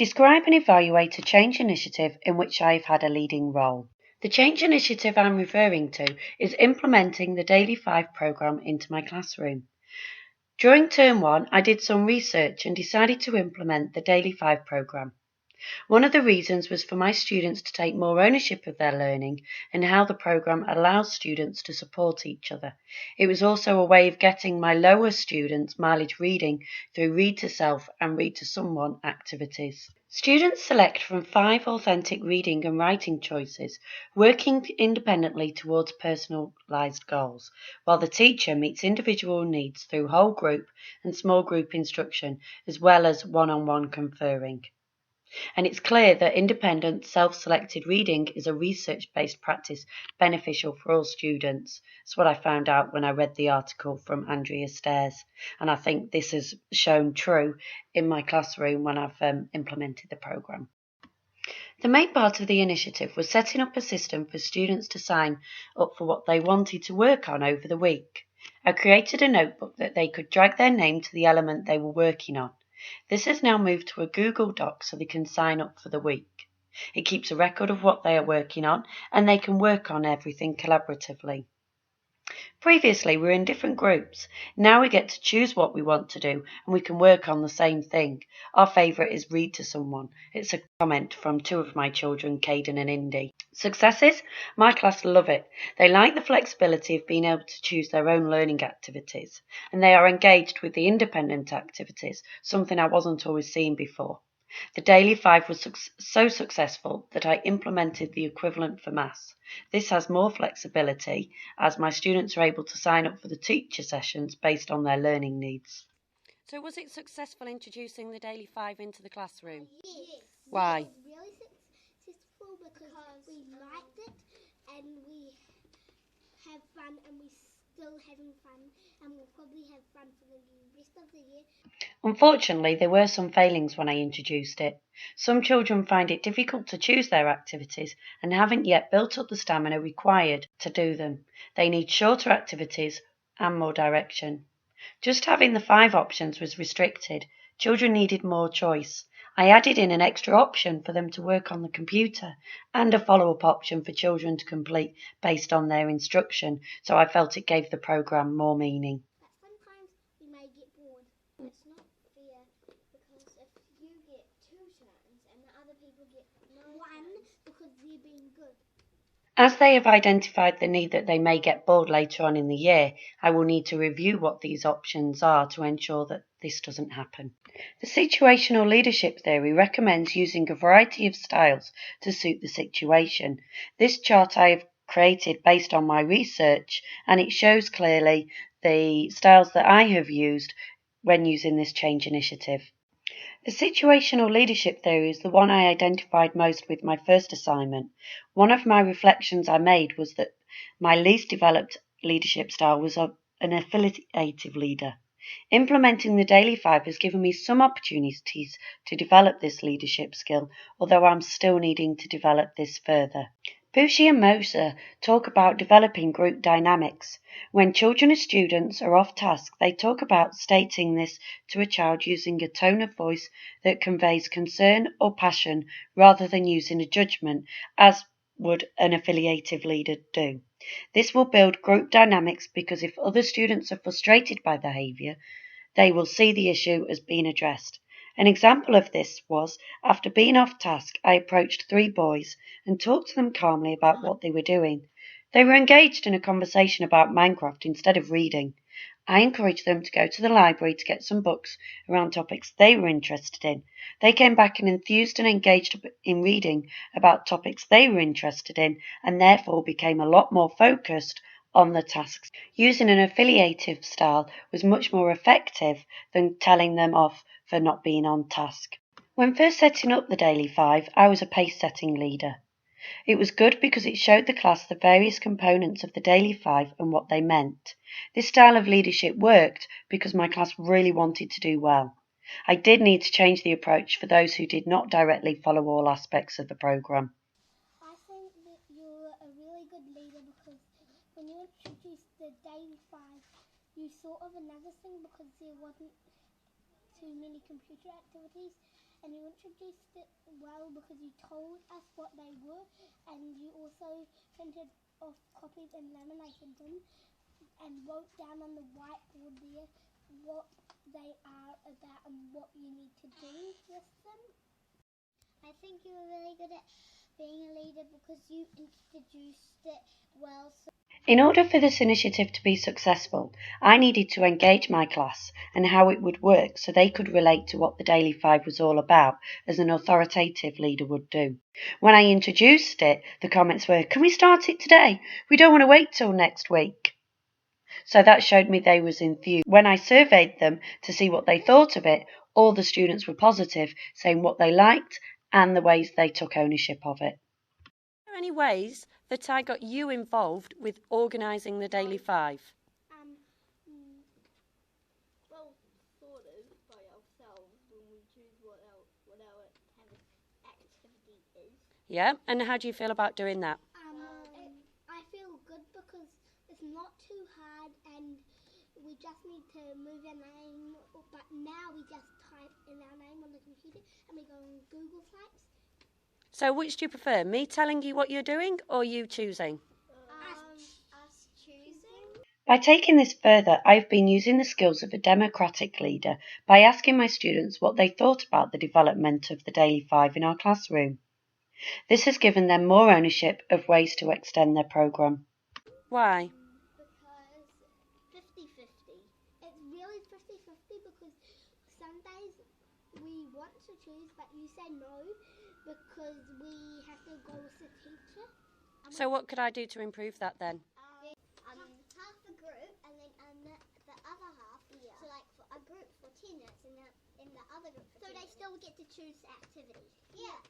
Describe and evaluate a change initiative in which I have had a leading role. The change initiative I'm referring to is implementing the Daily 5 programme into my classroom. During Term 1, I did some research and decided to implement the Daily 5 programme. One of the reasons was for my students to take more ownership of their learning and how the programme allows students to support each other. It was also a way of getting my lower students mileage reading through Read to Self and Read to Someone activities. Students select from 5 authentic reading and writing choices, working independently towards personalised goals, while the teacher meets individual needs through whole group and small group instruction, as well as one-on-one conferring. And it's clear that independent, self-selected reading is a research-based practice beneficial for all students. That's what I found out when I read the article from Andrea Stairs, and I think this has shown true in my classroom when I've implemented the programme. The main part of the initiative was setting up a system for students to sign up for what they wanted to work on over the week. I created a notebook that they could drag their name to the element they were working on. This has now moved to a Google Doc so they can sign up for the week. It keeps a record of what they are working on and they can work on everything collaboratively. Previously, we were in different groups. Now we get to choose what we want to do and we can work on the same thing. Our favourite is Read to Someone. It's a comment from 2 of my children, Caden and Indy. Successes? My class love it. They like the flexibility of being able to choose their own learning activities, and they are engaged with the independent activities, something I wasn't always seeing before. The Daily 5 was so successful that I implemented the equivalent for maths. This has more flexibility as my students are able to sign up for the teacher sessions based on their learning needs. So was it successful introducing the Daily 5 into the classroom? Yes. Why? It was really successful because we liked it and we have fun and we're still having fun and we'll probably have fun for the rest of the year. Unfortunately, there were some failings when I introduced it. Some children find it difficult to choose their activities and haven't yet built up the stamina required to do them. They need shorter activities and more direction. Just having the 5 options was restricted. Children needed more choice. I added in an extra option for them to work on the computer and a follow-up option for children to complete based on their instruction, so I felt it gave the programme more meaning. But sometimes we may get bored. It's not fair because if you get 2 turns and the other people get 1 because they're being good. As they have identified the need that they may get bored later on in the year, I will need to review what these options are to ensure that this doesn't happen. The situational leadership theory recommends using a variety of styles to suit the situation. This chart I have created based on my research, and it shows clearly the styles that I have used when using this change initiative. The situational leadership theory is the one I identified most with my first assignment. One of my reflections I made was that my least developed leadership style was an affiliative leader. Implementing the Daily 5 has given me some opportunities to develop this leadership skill, although I'm still needing to develop this further. Bushi and Moser talk about developing group dynamics. When children or students are off task, they talk about stating this to a child using a tone of voice that conveys concern or passion rather than using a judgment, as would an affiliative leader do. This will build group dynamics because if other students are frustrated by behaviour, they will see the issue as being addressed. An example of this was, after being off task, I approached 3 boys and talked to them calmly about what they were doing. They were engaged in a conversation about Minecraft instead of reading. I encouraged them to go to the library to get some books around topics they were interested in. They came back and enthused and engaged in reading about topics they were interested in and therefore became a lot more focused on the tasks. Using an affiliative style was much more effective than telling them off for not being on task. When first setting up the Daily 5, I was a pace-setting leader. It was good because it showed the class the various components of the Daily 5 and what they meant. This style of leadership worked because my class really wanted to do well. I did need to change the approach for those who did not directly follow all aspects of the programme. I think that you're a really good leader because when you introduced the Daily 5, you thought of another thing because there wasn't too many computer activities and you introduced it well because you told us what they were, and you also printed off copies and laminated them and wrote down on the whiteboard there what they are about and what you need to do with them. I think you were really good at being a leader because you introduced it well. In order for this initiative to be successful, I needed to engage my class and how it would work so they could relate to what the Daily 5 was all about, as an authoritative leader would do. When I introduced it, the comments were, "Can we start it today? We don't want to wait till next week." So that showed me they was enthused. When I surveyed them to see what they thought of it, all the students were positive, saying what they liked and the ways they took ownership of it. Are there any ways that I got you involved with organising the Daily 5? Well, sort of by ourselves when we choose what our activity is. Yeah, and how do you feel about doing that? I feel good because it's not too hard and we just need to move our name, but now we just type in our name on the computer and we go on Google Sites. So which do you prefer, me telling you what you're doing or you choosing? Us choosing. By taking this further, I've been using the skills of a democratic leader by asking my students what they thought about the development of the Daily 5 in our classroom. This has given them more ownership of ways to extend their programme. Why? Because 50-50. It's really 50-50 because some days we want to choose but you say no because we have to go with the teacher. So what could I do to improve that then? Half the group and then the other half. Yeah. So like for a group for 10 minutes and in the other group for 10 minutes. So they still get to choose the activity. Yeah.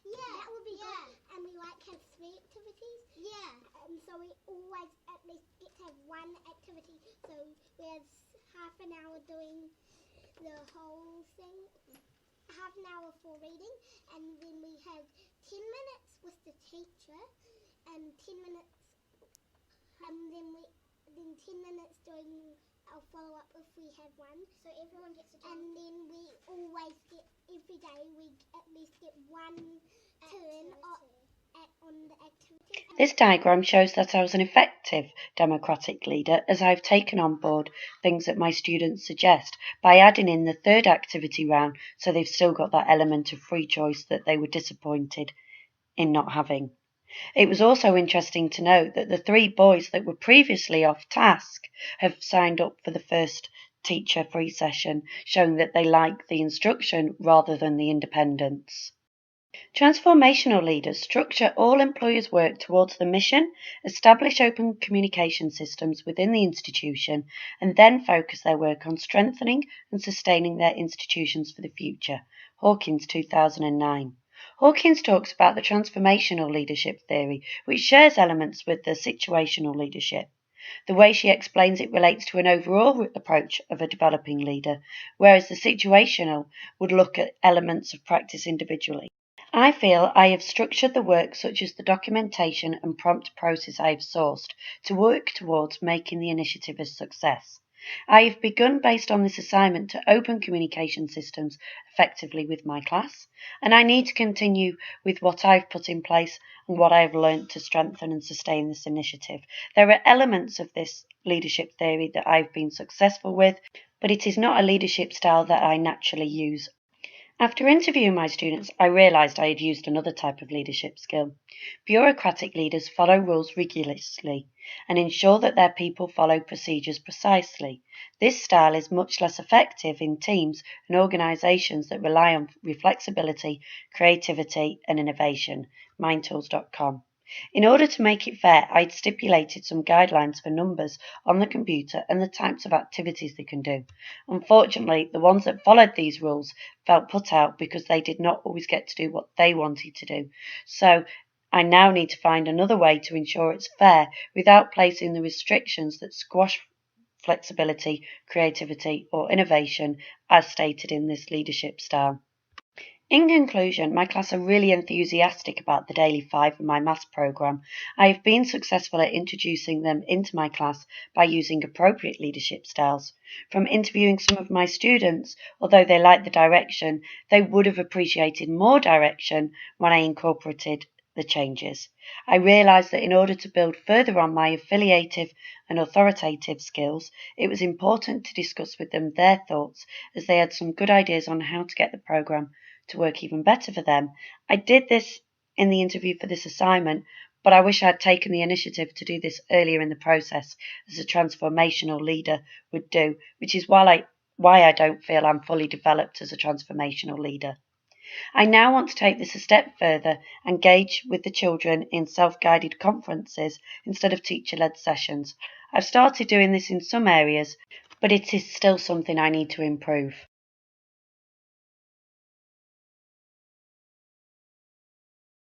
Yeah. That would be good. And we have 3 activities. Yeah. So we always at least get to have one activity. So we have half an hour doing the whole thing. Half an hour for reading, and then we have 10 minutes with the teacher, and 10 minutes, and then 10 minutes doing our follow-up if we have one. So everyone gets a turn. And then we always get, every day, we at least get one turn on the activity. This diagram shows that I was an effective democratic leader as I've taken on board things that my students suggest by adding in the third activity round so they've still got that element of free choice that they were disappointed in not having. It was also interesting to note that the 3 boys that were previously off task have signed up for the first teacher free session, showing that they like the instruction rather than the independence. Transformational leaders structure all employers' work towards the mission, establish open communication systems within the institution, and then focus their work on strengthening and sustaining their institutions for the future. Hawkins, 2009. Hawkins talks about the transformational leadership theory, which shares elements with the situational leadership. The way she explains it relates to an overall approach of a developing leader, whereas the situational would look at elements of practice individually. I feel I have structured the work such as the documentation and prompt process I have sourced to work towards making the initiative a success. I have begun based on this assignment to open communication systems effectively with my class, and I need to continue with what I've put in place and what I have learnt to strengthen and sustain this initiative. There are elements of this leadership theory that I've been successful with, but it is not a leadership style that I naturally use. After interviewing my students, I realised I had used another type of leadership skill. Bureaucratic leaders follow rules rigorously and ensure that their people follow procedures precisely. This style is much less effective in teams and organisations that rely on flexibility, creativity and innovation. Mindtools.com. In order to make it fair, I'd stipulated some guidelines for numbers on the computer and the types of activities they can do. Unfortunately, the ones that followed these rules felt put out because they did not always get to do what they wanted to do. So I now need to find another way to ensure it's fair without placing the restrictions that squash flexibility, creativity or innovation as stated in this leadership style. In conclusion, my class are really enthusiastic about the Daily 5 and my maths programme. I have been successful at introducing them into my class by using appropriate leadership styles. From interviewing some of my students, although they liked the direction, they would have appreciated more direction when I incorporated the changes. I realised that in order to build further on my affiliative and authoritative skills, it was important to discuss with them their thoughts, as they had some good ideas on how to get the programme to work even better for them. I did this in the interview for this assignment, but I wish I had taken the initiative to do this earlier in the process, as a transformational leader would do, which is why I don't feel I'm fully developed as a transformational leader. I now want to take this a step further and engage with the children in self-guided conferences instead of teacher-led sessions. I've started doing this in some areas, but it is still something I need to improve.